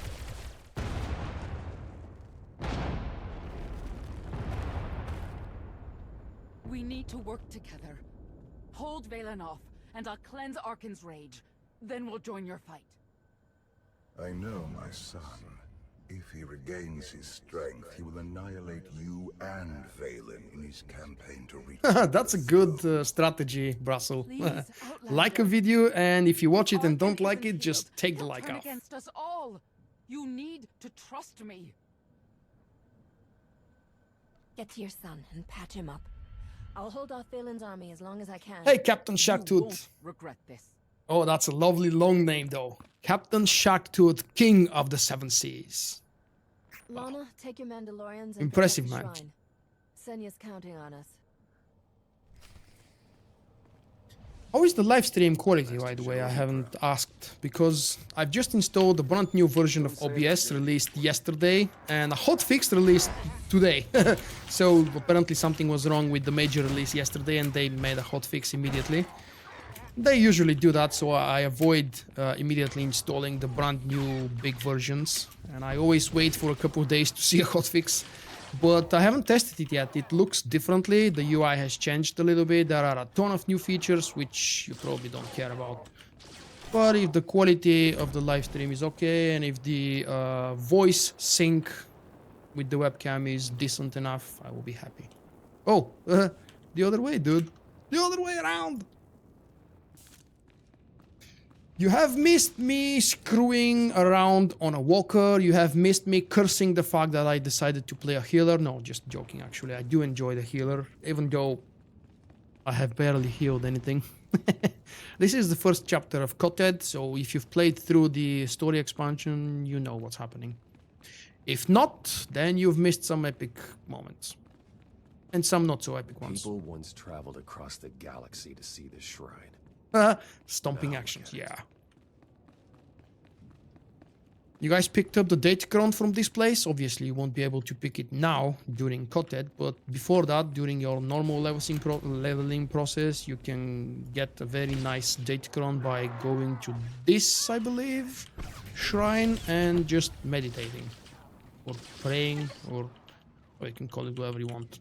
We need to work together. Hold Valen off, and I'll cleanse Arkan's rage. Then we'll join your fight. I know, my son. If he regains his strength, he will annihilate you and Valen in his campaign to reach. That's a good strategy, Brussels. Please, Like a Outlander. video, and if you watch it and Arkan don't like isn't it, just healed. take the He'll like turn off. against us all. You need to trust me. Get to your son and patch him up. I'll hold off Valen's army as long as I can. Hey, Captain You Sharktooth. won't regret this. Oh, that's a lovely long name, though. Captain Sharktooth, King of the Seven Seas. Lana, take your Mandalorians and Impressive, protect the man. shrine. Senya's counting on us. How is the live stream quality, by the way? I haven't asked, because I've just installed a brand new version of OBS released yesterday and a hotfix released today. So apparently something was wrong with the major release yesterday and they made a hotfix immediately. They usually do that, so I avoid immediately installing the brand new big versions, and I always wait for a couple of days to see a hotfix. But I haven't tested it yet. It looks differently. The UI has changed a little bit. There are a ton of new features which you probably don't care about. But if the quality of the live stream is okay, and if the voice sync with the webcam is decent enough, I will be happy. Oh, the other way, dude. The other way around. You have missed me screwing around on a walker. You have missed me cursing the fact that I decided to play a healer. No, just joking, actually. I do enjoy the healer, even though I have barely healed anything. This is the first chapter of KOTET, so if you've played through the story expansion, you know what's happening. If not, then you've missed some epic moments. And some not so epic ones. People once traveled across the galaxy to see the shrine. Stomping Now actions, look at it. yeah. You guys picked up the Datacron from this place. Obviously, you won't be able to pick it now during KOTET, but before that, during your normal leveling process, you can get a very nice Datacron by going to this, I believe, shrine and just meditating or praying, or you can call it whatever you want.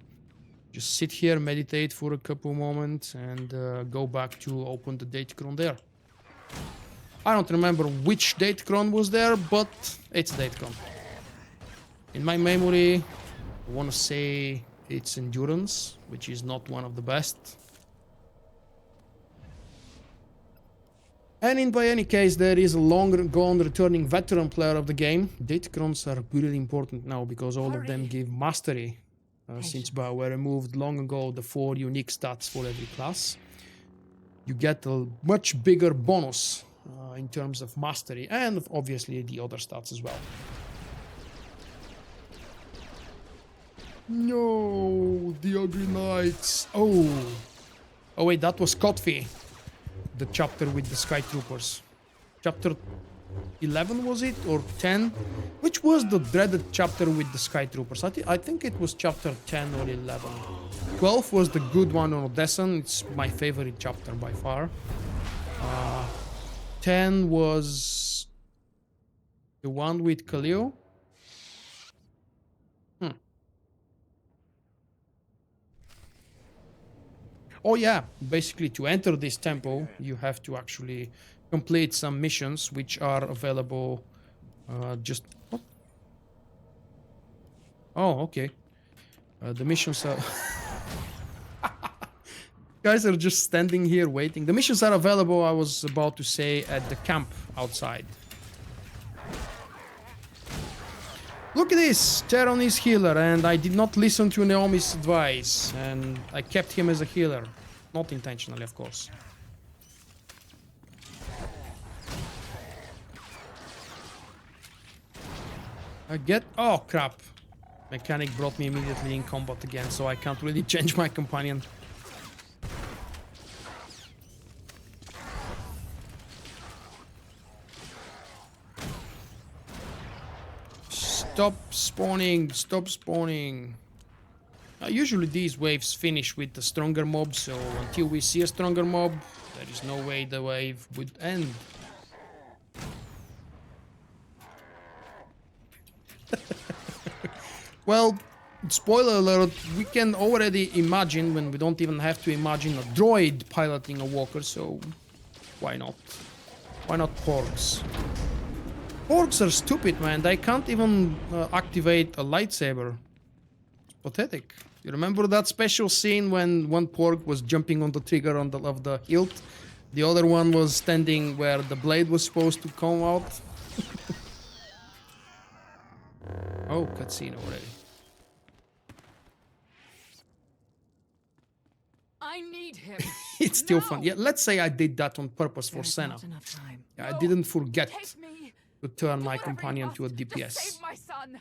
Just sit here, meditate for a couple moments, and go back to open the Datacron there. I don't remember which Datacron was there, but it's Datacron. In my memory, I want to say it's Endurance, which is not one of the best. And in by any case, there is a long-gone returning veteran player of the game. Datacrons are really important now because all of them give mastery. Since BioWare removed long ago the 4 unique stats for every class, you get a much bigger bonus in terms of mastery and obviously the other stats as well. No, the Ugly Knights. Oh wait, that was Kotfi, the chapter with the Sky Troopers. Chapter 11 was it, or 10? Which was the dreaded chapter with the Sky Troopers? I think it was chapter 10 or 11. 12 was the good one on Odessa. It's my favorite chapter by far. 10 was the one with Khalil. Oh yeah, basically to enter this temple, you have to actually complete some missions which are available just... What? Oh, okay. The missions are... Guys are just standing here waiting. The missions are available, I was about to say, at the camp outside. Look at this! Teron is healer, and I did not listen to Naomi's advice, and I kept him as a healer. Not intentionally, of course. Oh, crap. Mechanic brought me immediately in combat again, so I can't really change my companion. Stop spawning, stop spawning. Usually these waves finish with the stronger mob, so until we see a stronger mob, there is no way the wave would end. Well, spoiler alert, we can already imagine when we don't even have to imagine a droid piloting a walker, so why not? Why not porgs? Porgs are stupid, man. They can't even activate a lightsaber. It's pathetic. You remember that special scene when one porg was jumping on the trigger of the hilt? The other one was standing where the blade was supposed to come out? Oh, cutscene already. I need him. It's still fun. Yeah, let's say I did that on purpose for Senna. Yeah, I didn't forget to turn my companion to a DPS. Save my son.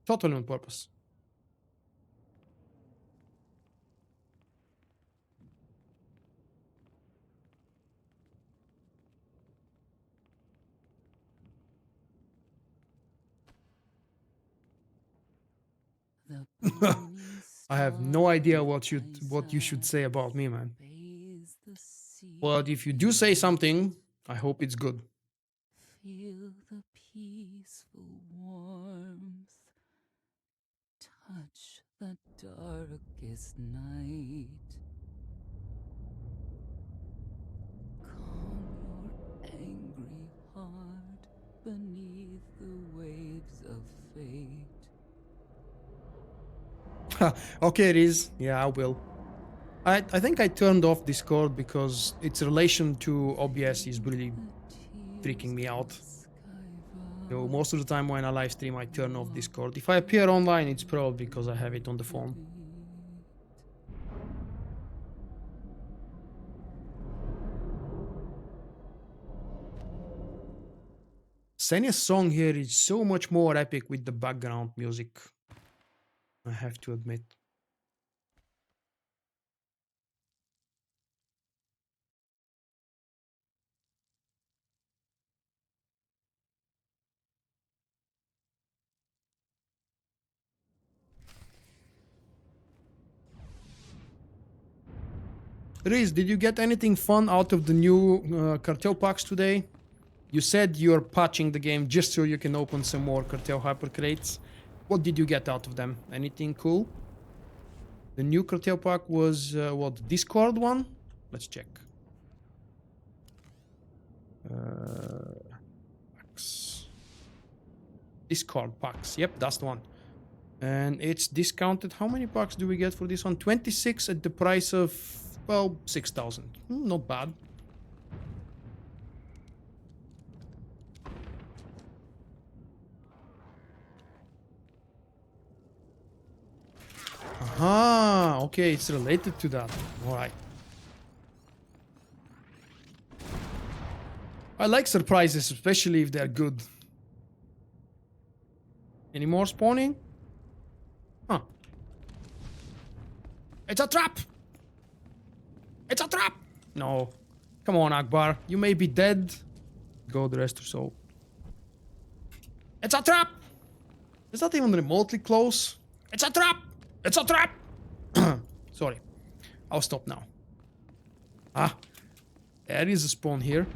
Totally on purpose. I have no idea what you should say about me, man. But if you do say something, I hope it's good. Feel the peaceful warmth. Touch the darkest night. Calm your angry heart beneath the waves of fate. Okay, it is. Yeah, I will. I think I turned off Discord because its relation to OBS is really freaking me out. So most of the time when I live stream, I turn off Discord. If I appear online, it's probably because I have it on the phone. Senya's song here is so much more epic with the background music, I have to admit. Riz, did you get anything fun out of the new cartel packs today? You said you're patching the game just so you can open some more cartel hyper crates. What did you get out of them? Anything cool? The new cartel pack was what, Discord one? Let's check. Packs. Discard packs. Yep, that's the one. And it's discounted. How many packs do we get for this one? 26 at the price of, well, 6,000. Not bad. Aha, okay, it's related to that. All right. I like surprises, especially if they're good. Any more spawning? Huh. It's a trap! It's a trap! No. Come on, Akbar. You may be dead. Go the rest or so. It's a trap! Is that even remotely close? It's a trap! It's a trap! Sorry. I'll stop now. Ah. There is a spawn here.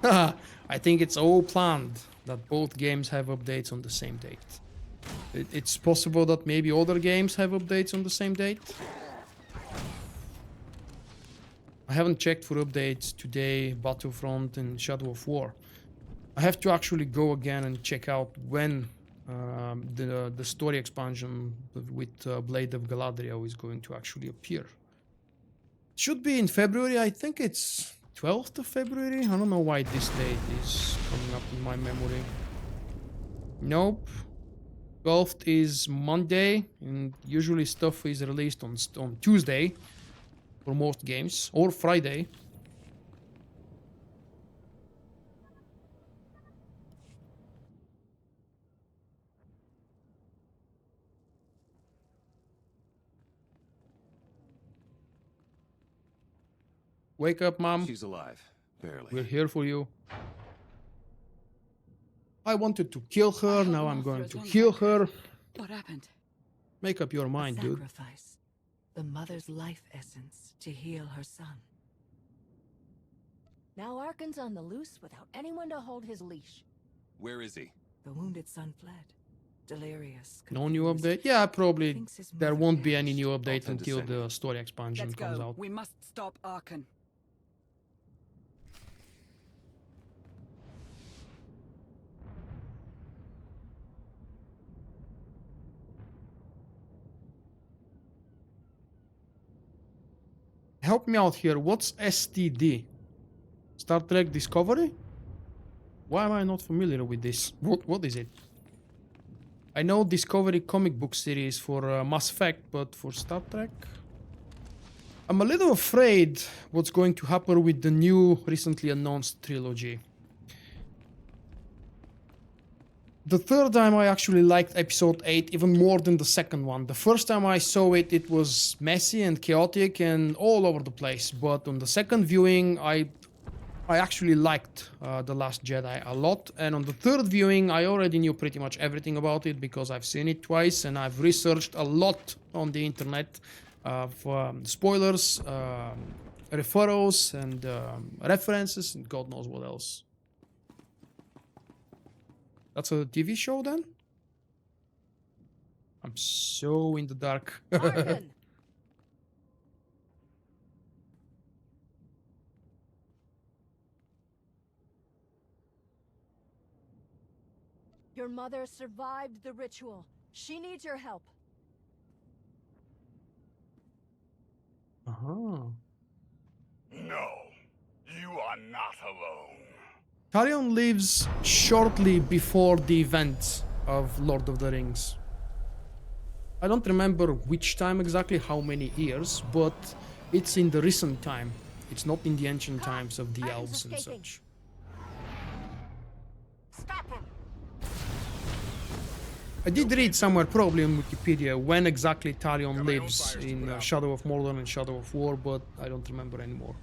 I think it's all planned that both games have updates on the same date. It's possible that maybe other games have updates on the same date. I haven't checked for updates today, Battlefront and Shadow of War. I have to actually go again and check out when the story expansion with Blade of Galadriel is going to actually appear. Should be in February. I think it's 12th of February. I don't know why this date is coming up in my memory. Nope. 12th is Monday, and usually stuff is released on Tuesday for most games, or Friday. Wake up, Mom. She's alive. Barely. We're here for you. I wanted to kill her, now I'm going to kill her. What happened? Make up your mind, dude. Sacrifice. The mother's life essence to heal her son. Now Arkan's on the loose without anyone to hold his leash. Where is he? The wounded son fled. Delirious. No new update? Yeah, probably there won't be any new update until the story expansion Let's comes go. out. We must stop Arkan. Help me out here. What's STD? Star Trek Discovery? Why am I not familiar with this? What is it? I know Discovery comic book series for Mass Effect, but for Star Trek? I'm a little afraid what's going to happen with the new, recently announced trilogy. The third time I actually liked episode 8 even more than the second one. The first time I saw it, it was messy and chaotic and all over the place. But on the second viewing, I actually liked The Last Jedi a lot. And on the third viewing, I already knew pretty much everything about it because I've seen it twice and I've researched a lot on the internet for spoilers, referrals, and references, and God knows what else. That's a TV show then? I'm so in the dark. Your mother survived the ritual. She needs your help. Uh-huh. No, you are not alone. Talion lives shortly before the event of Lord of the Rings. I don't remember which time exactly, how many years, but it's in the recent time. It's not in the ancient times of the elves and such. Stop him! I did read somewhere, probably on Wikipedia, when exactly Talion lives in Shadow of Mordor and Shadow of War, but I don't remember anymore.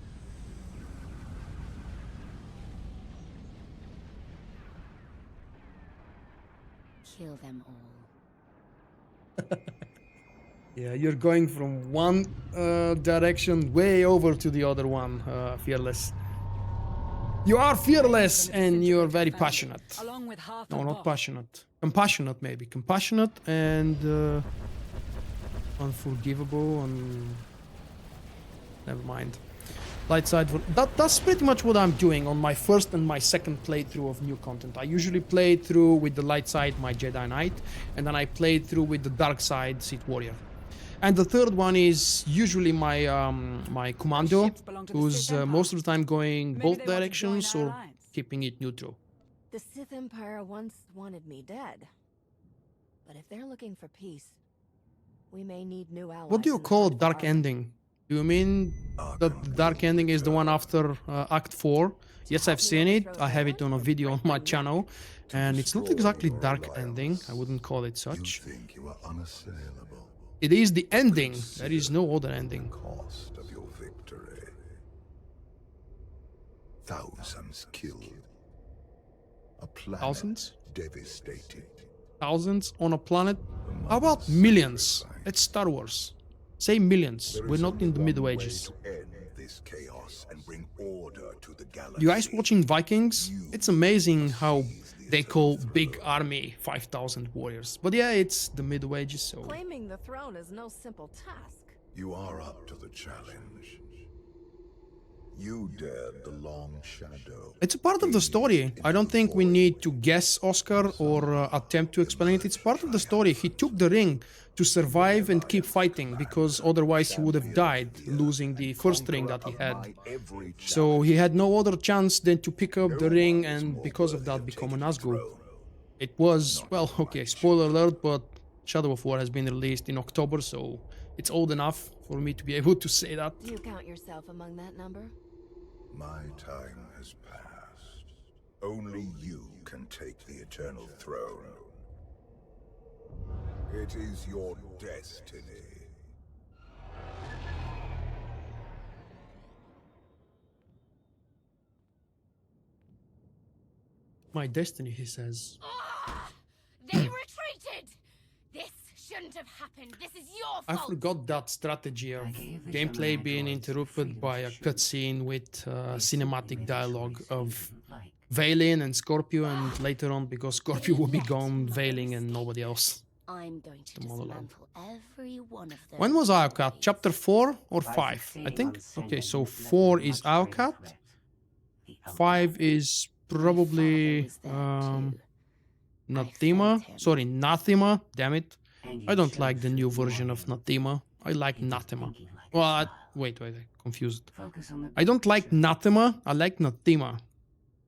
Kill them all. Yeah, you're going from one direction way over to the other one, Fearless. You are fearless and you're very passionate. Along with half No, of not Boss. passionate. Compassionate, maybe. Compassionate and unforgivable and never mind. Light side. That's pretty much what I'm doing on my first and my second playthrough of new content. I usually play through with the light side, my Jedi Knight, and then I play through with the dark side, Sith Warrior. And the third one is usually my my commando, who's most of the time going both directions or keeping it neutral. The Sith Empire once wanted me dead. But if they're looking for peace, we may need new allies. What do you call dark ending? Do you mean that the dark ending is the one after Act 4? Yes, I've seen it. I have it on a video on my channel. And it's not exactly dark ending. I wouldn't call it such. You think you are unassailable. It is the ending. There is no other ending. Cost of your victory. Thousands killed. A planet Thousands? devastated. Thousands on a planet? How about millions? It's Star Wars. Say millions. We're not in the Middle Ages. End this chaos and bring order to the galaxy. You guys watching Vikings? It's amazing how they call big army 5,000 warriors. But yeah, it's the Middle Ages, so... Claiming the throne is no simple task. You are up to the challenge. You dared the long shadow. It's a part of the story. I don't think we need to guess Oscar or attempt to explain it. It's part of the story. He took the ring to survive and keep fighting, because otherwise he would have died, losing the first ring that he had. So he had no other chance than to pick up the ring and because of that become an Nazgul. It was, well, okay, spoiler alert, but Shadow of War has been released in October, so it's old enough for me to be able to say that. Do you count yourself among that number? My time has passed. Only you can take the eternal throne. It is your destiny. My destiny, he says. They retreated! This shouldn't have happened. This is your I fault. forgot that strategy of gameplay being interrupted by a cutscene with cinematic dialogue of Vaylin and Scorpio, and later on, because Scorpio will be gone, Veiling and nobody else. I'm going to dismantle every one of them. When was Iokat? Chapter 4 or 5? I think. Okay, so 4 is Iokat. 5 is probably Nathema. Sorry, Nathema. Damn it. I don't like the new version of Nathema. I like Nathema. Well, wait, confused. I don't like Nathema. I like Nathema.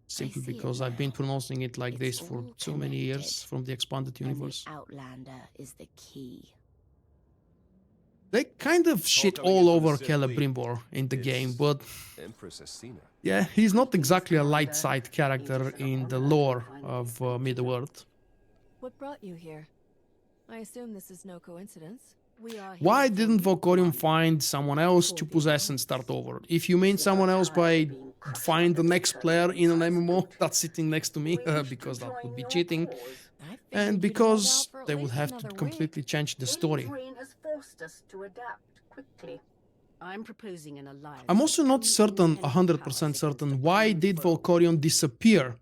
Simply because I've been pronouncing it like this for so many years from the expanded universe. And the Outlander is the key. They kind of shit all over Celebrimbor in the game, but yeah, he's not exactly a light side character in the lore of Middle-earth. What brought you here? I assume this is no coincidence. Why didn't Vulkorion find someone else to possess and start over? If you mean someone else by find the next player in an MMO that's sitting next to me, because that would be cheating, and because they would have to completely change the story. I'm proposing an alliance. I'm also not certain, 100% certain, why did Vulkorion disappear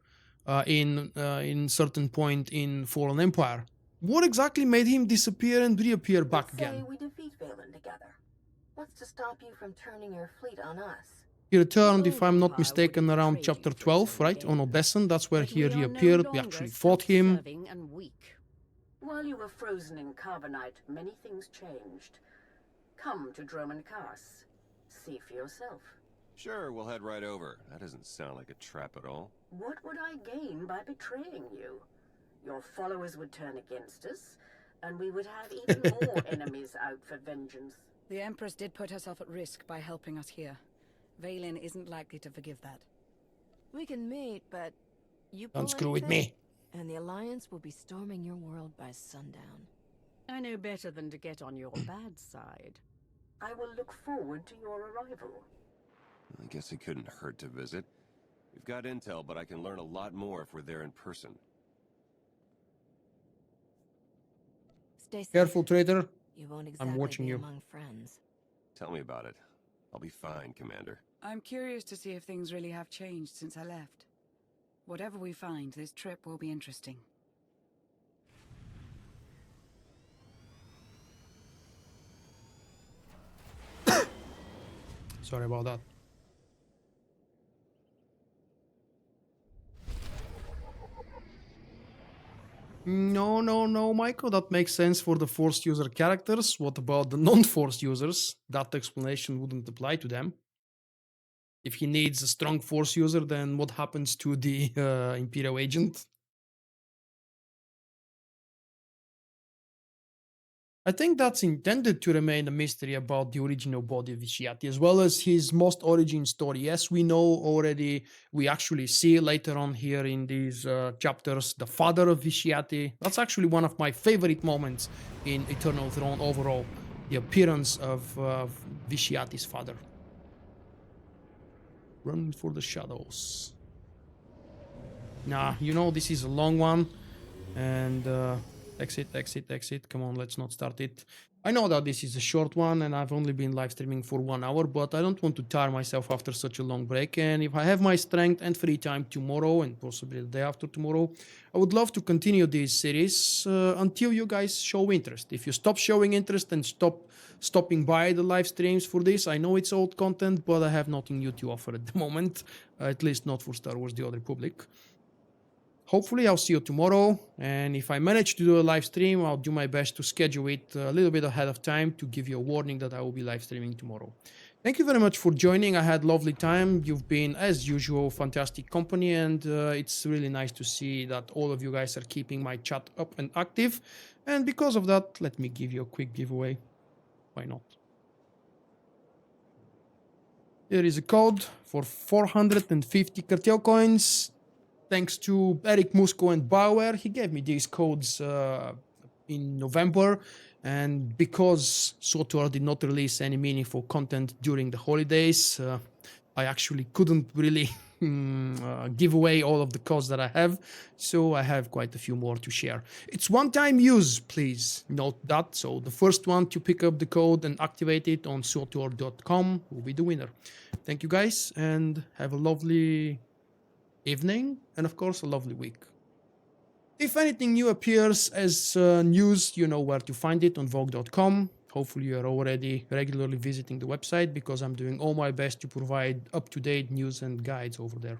in certain point in Fallen Empire? What exactly made him disappear and reappear back again? Say we defeat Vaylin together. What's to stop you from turning your fleet on us? He returned, if I'm not mistaken, around chapter 12, right? On Odessen, that's where he reappeared. We actually fought him. While you were frozen in carbonite, many things changed. Come to Droman Kaas. See for yourself. Sure, we'll head right over. That doesn't sound like a trap at all. What would I gain by betraying you? Your followers would turn against us, and we would have even more enemies out for vengeance. The Empress did put herself at risk by helping us here. Vaylin isn't likely to forgive that. We can meet, but you don't screw with me. And the Alliance will be storming your world by sundown. I know better than to get on your bad side. I will look forward to your arrival. I guess it couldn't hurt to visit. We've got intel, but I can learn a lot more if we're there in person. Stay safe. Careful, traitor. You won't exactly I'm watching be you. Among friends. Tell me about it. I'll be fine, Commander. I'm curious to see if things really have changed since I left. Whatever we find, this trip will be interesting. Sorry about that. No, Michael. That makes sense for the Force user characters. What about the non-Force users? That explanation wouldn't apply to them. If he needs a strong Force user, then what happens to the Imperial agent? I think that's intended to remain a mystery about the original body of Visciati, as well as his most origin story. Yes, we know already, we actually see later on here in these chapters, the father of Visciati. That's actually one of my favorite moments in Eternal Throne overall, the appearance of Visciati's father. Run for the shadows. Nah, you know, this is a long one, and exit. Come on, let's not start it. I know that this is a short one and I've only been live streaming for 1 hour, but I don't want to tire myself after such a long break. And if I have my strength and free time tomorrow and possibly the day after tomorrow, I would love to continue this series until you guys show interest. If you stop showing interest and stopping by the live streams for this, I know it's old content, but I have nothing new to offer at the moment, at least not for Star Wars The Old Republic. Hopefully I'll see you tomorrow, and if I manage to do a live stream, I'll do my best to schedule it a little bit ahead of time to give you a warning that I will be live streaming tomorrow. Thank you very much for joining. I had a lovely time. You've been, as usual, fantastic company, and it's really nice to see that all of you guys are keeping my chat up and active. And because of that, let me give you a quick giveaway. Why not? Here is a code for 450 cartel coins. Thanks to Eric Musco and Bauer, he gave me these codes in November, and because SWTOR did not release any meaningful content during the holidays, I actually couldn't really give away all of the codes that I have, so I have quite a few more to share. It's one-time use, please note that. So the first one to pick up the code and activate it on SWTOR.com will be the winner. Thank you guys, and have a lovely evening, and of course a lovely week. If anything new appears as news, you know where to find it on Vulkk.com. Hopefully you are already regularly visiting the website, because I'm doing all my best to provide up-to-date news and guides over there.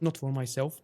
Not for myself,